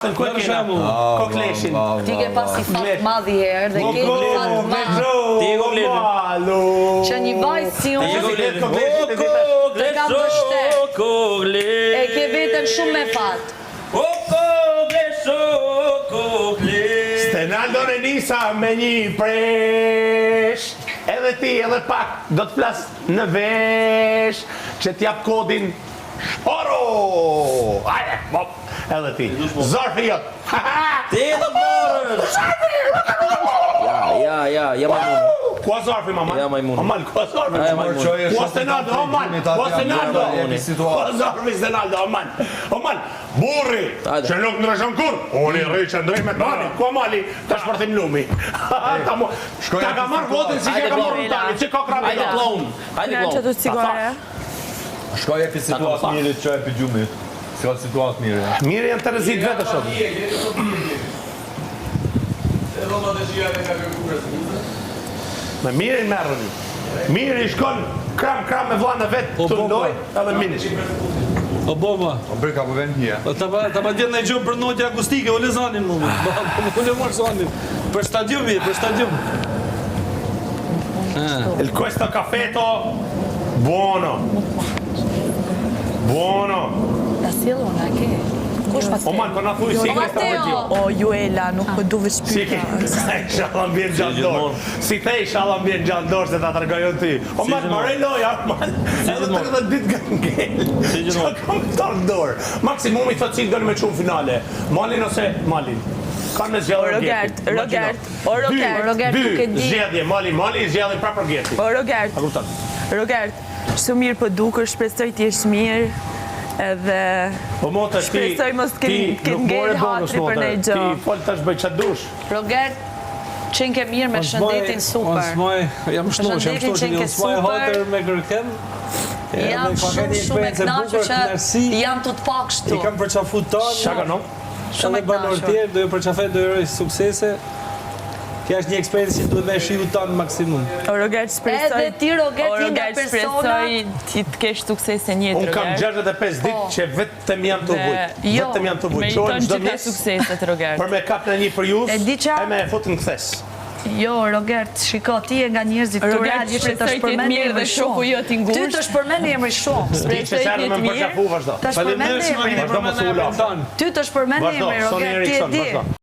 Kokleshin. Ti ke pasi fat madhi herë dhe ke fat madhi. Ti e kokleshin. Që një vajzë si unë të kam vështet. E ke vetën shumë me fat. Stenaldo Renisa me një presh. Edhe ti edhe pak do të flas në vesh që t'jap kodin Shporo! Ajde, mop, edhe ti. Zorfi jot. Ti dhe borën! Ja majmunë. Kua Zorfi, maman? Ja majmunë. Maman, kua Zorfi? Kua Stenaldo, Oman? Kua Stenaldo? Kua Zorfi Stenaldo, Oman? Oman, burri, që nuk ndryshon kur. Unë i rri që ndrej me tani. Kua mali, ta shpërthim lumi. Ta ka marrë votin si që ka marrë në tani, që ka krabi. Hajde klon. Hajde klon. Që të sigore? Shkoj e për situatë mirë, që e për gjumit. Si ka situatë mirë. Mirë janë të rëzit vetë shumë. Me mirë i merën. Mirë i shkon kram me vlanë vetë të ndoj, edhe minish. O boma. O breka për vend një. Ta pa djenë në i gjumë për notja akustike, o le zanin më. O le marë zanin. Për stadiumi, për stadium. Il questo caffetto buono. Buono. Da sjellë unë, a ke? Kush pas O man, po na thuj si Matteo. këtë për O, Juela, nuk po duve Si shpyta. inshallah mbjen gjallëdor. Si the inshallah mbjen gjallëdor se ta tregojën ty. O man, marrë loja, man. Edhe 30 ditë nga ngel. Si gjithmonë. Kam këtar dorë. Maksimumi thot si gënë me çum finale. Malin ose Malin. Kanë me zgjedhje. Rogert, nuk e di. Zgjedhje, Mali zgjedhje prapë për Gjeti. O, Rogert, shumë mirë po dukesh, shpresoj t'jesh mirë, edhe Po motë shpresoj mos t'kenë ngel hatri për nej gjë. Ti fol tash bëj çat dush. Rogert, qenë ke mirë me shëndetin super. Jam shnosh, jam smaj hatër me kërkem. Jam shumë e knaqur që jam të pak shtu. I kam përqafu tonë. Çka no? Shumë e knaqur. Tjerë, do ju përqafet, do ju roj suksese. Kja është një eksperiencë që duhet me shiu tanë maksimum. O, Rogert, shpresoj... Edhe ti, Rogert, një nga personat... shpresoj ti t'kesh sukses e njëtë, Unë kam Rogert. 65 ditë që vetëm jam të vujt. Vetëm jam të vujt. Me jeton gjitha sukseset, Rogert. Për me kap në një për ju, E di qa? e me fut në kthes. Jo, Rogert, shiko, ti e nga njerëzit të real, që të shpërmend mirë dhe shoku jo t'i ngusht. Ty të shpërmend emri shumë. Ti që çfarë më përqafu vazhdo. Të shpërmend emri. Vazhdo mos u ulaf. Ty të shpërmend Vazhdo, emri, Soni Rogert, ti e Eriksson, di. vazhdo.